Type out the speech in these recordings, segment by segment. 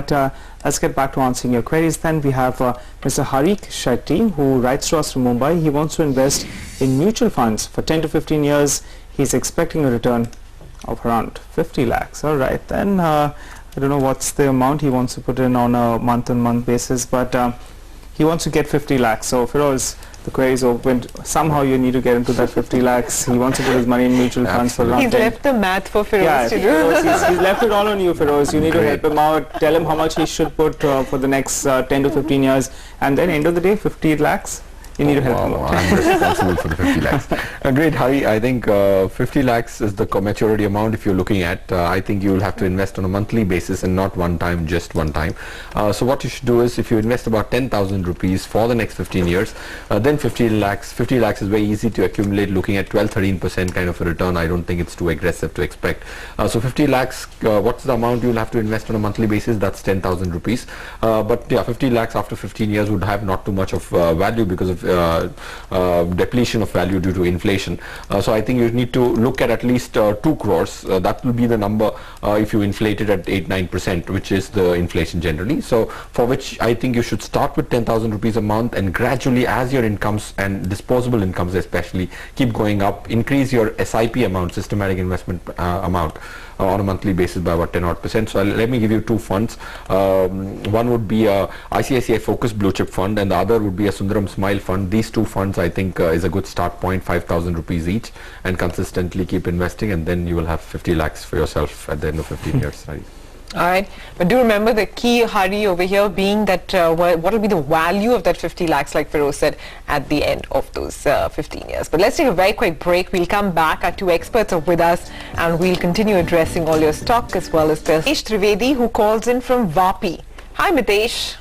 But let's get back to answering your queries then. We have Mr. Harik Shetty, who writes to us from Mumbai. He wants to invest in mutual funds for 10 to 15 years. He's expecting a return of around 50 lakhs. All right, then I don't know what's the amount he wants to put in on a month-on-month basis, but he wants to get 50 lakhs. So Feroze, the query is opened. Somehow you need to get into that 50 lakhs. He wants to put his money in mutual funds for around 10. He's left the math for Feroze to do. Feroze, he's left it all on you, Feroze. You need to help him out. Tell him how much he should put for the next 10 to 15 years. And then end of the day, 50 lakhs. You need to help him out. I'm responsible for the 50 lakhs. Great, Hari. I think 50 lakhs is the maturity amount if you're looking at. I think you will have to invest on a monthly basis and not one time, just one time. So what you should do is if you invest about 10,000 rupees for the next 15 years, then 50 lakhs is very easy to accumulate, looking at 12-13% kind of a return. I don't think it's too aggressive to expect. So 50 lakhs, what's the amount you'll have to invest on a monthly basis? That's 10,000 rupees. But yeah, 50 lakhs after 15 years would have not too much of value because of depletion of value due to inflation. So I think you need to look at least 2 crores. That will be the number if you inflate it at 8-9%, which is the inflation generally. So for which I think you should start with 10,000 rupees a month, and gradually as your incomes and disposable incomes especially keep going up, increase your SIP amount, systematic investment amount, on a monthly basis by about 10-odd%. So let me give you 2 funds. One would be a ICICI Focus Blue Chip Fund, and the other would be a Sundaram Smile Fund. These 2 funds I think is a good start point, 5,000 rupees each, and consistently keep investing, and then you will have 50 lakhs for yourself at the end of 15 years. Right? Alright, but do remember the key, Hari, over here being that what will be the value of that 50 lakhs, like Feroze said, at the end of those 15 years. But let's take a very quick break. We'll come back. Our 2 experts are with us, and we'll continue addressing all your stock as well as this. Mitesh Trivedi, who calls in from Vapi. Hi, Mitesh.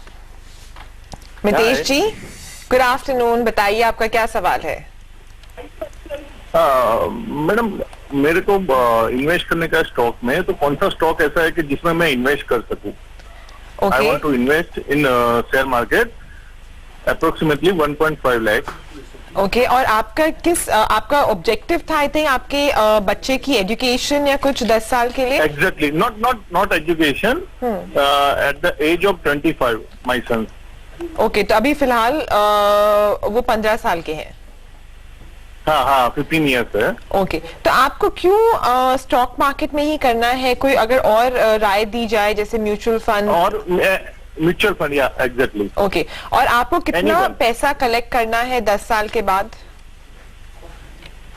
Mitesh ji, good afternoon. बताइए आपका क्या सवाल है? Madam, मेरे को invest करने का stock में, तो कौन सा स्टॉक ऐसा है कि जिसमें मैं इन्वेस्ट कर सकूं? I want to invest in share market, approximately 1.5 lakh. Okay, और आपका आपका ऑब्जेक्टिव था, आई थिंक आपके बच्चे की एजुकेशन या कुछ 10 साल के लिए? Exactly, not education. At the age of 25, my son. Okay, तो अभी फिलहाल वो 15 साल के हैं? हाँ, 15 इयर्स है. ओके, तो आपको क्यों स्टॉक मार्केट में ही करना है? कोई अगर और राय दी जाए, जैसे म्यूचुअल फंड? और म्यूचुअल फंड, या एग्जैक्टली. ओके, और आपको कितना पैसा कलेक्ट करना है 10 साल के बाद?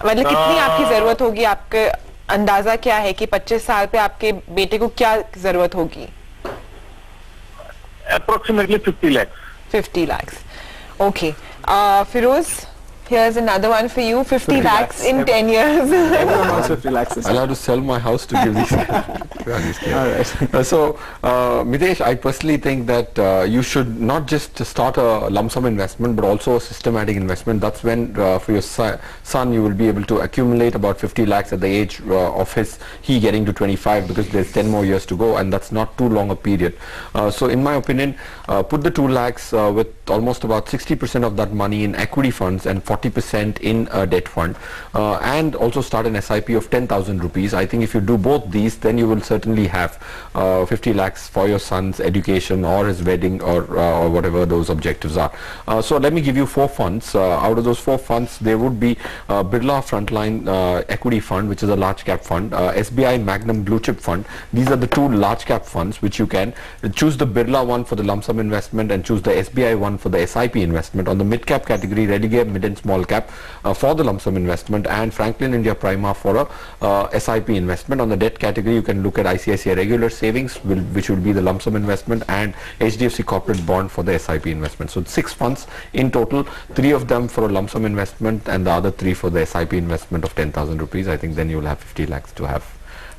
मतलब कितनी आपकी जरूरत होगी? आपके अंदाजा क्या है कि 25 साल पे आपके बेटे को क्या जरूरत होगी? Approximately 50 lakhs. 50 lakhs. Okay. Feroze, here's another one for you. 50 lakhs in 10 years. Everyone wants 50 lakhs. I'll have to sell my house to give these. All right. So, Mitesh, I personally think that you should not just start a lump sum investment, but also a systematic investment. That's when for your son you will be able to accumulate about 50 lakhs at the age of he getting to 25, because there's 10 more years to go, and that's not too long a period. So in my opinion, put the 2 lakhs with almost about 60% of that money in equity funds and 40% in a debt fund, and also start an SIP of 10,000 rupees. I think if you do both these, then you will certainly have 50 lakhs for your son's education or his wedding, or whatever those objectives are. So let me give you 4 funds. Out of those 4 funds, there would be Birla Frontline Equity Fund, which is a large cap fund, SBI Magnum Blue Chip Fund. These are the 2 large cap funds which you can choose. The Birla one for the lump sum investment, and choose the SBI one for the SIP investment. On the mid cap category, Redigare Mid and Small Cap for the lump sum investment, and Franklin India Prima for a SIP investment. On the debt category, you can look at ICICI Regular Savings, which will be the lump sum investment, and HDFC Corporate Bond for the SIP investment. So 6 funds in total, 3 of them for a lump sum investment, and the other 3 for the SIP investment of 10,000 rupees. I think then you will have 50 lakhs to have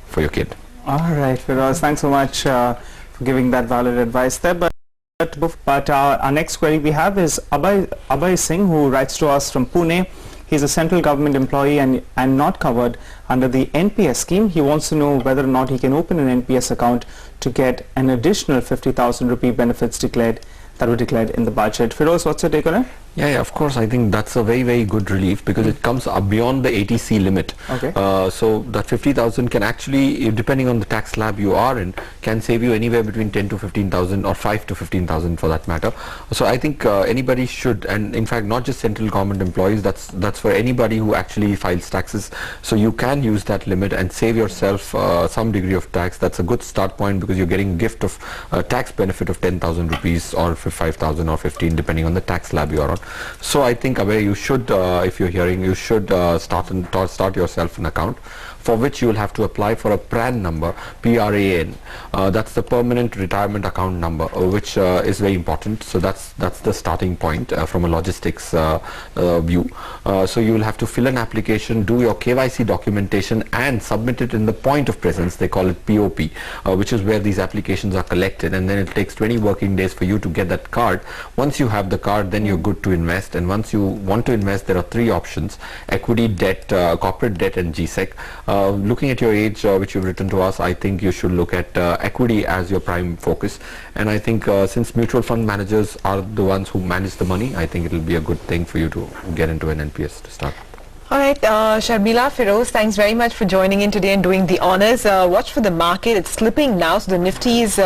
for your kid. All right, Feroze, thanks so much for giving that valid advice there. But our next query we have is Abhay Singh, who writes to us from Pune. He's a central government employee and not covered under the NPS scheme. He wants to know whether or not he can open an NPS account to get an additional 50,000 rupee benefits that were declared in the budget. Feroze, what's your take on it? Yeah, of course. I think that's a very, very good relief because it comes up beyond the 80C limit. Okay. So that 50,000 can actually, depending on the tax slab you are in, can save you anywhere between 10 to 15,000 or 5 to 15,000 for that matter. So I think anybody should, and in fact not just central government employees, that's for anybody who actually files taxes. So you can use that limit and save yourself some degree of tax. That's a good start point because you're getting a gift of tax benefit of 10,000 rupees or 5,000 or 15 depending on the tax slab you are on. So I think Abhay, you should, if you're hearing, you should start yourself an account, for which you will have to apply for a PRAN number, PRAN. That's the Permanent Retirement Account number, which is very important. So that's the starting point from a logistics view. So you will have to fill an application, do your KYC documentation, and submit it in the point of presence. They call it POP, which is where these applications are collected, and then it takes 20 working days for you to get that card. Once you have the card, then you're good to invest. And once you want to invest, there are three options: equity, debt, corporate debt, and GSEC. Looking at your age, which you've written to us, I think you should look at equity as your prime focus. And I think since mutual fund managers are the ones who manage the money, I think it will be a good thing for you to get into an NPS to start. All right, Sharmila, Feroze, thanks very much for joining in today and doing the honors. Watch for the market. It's slipping now, so the Nifty is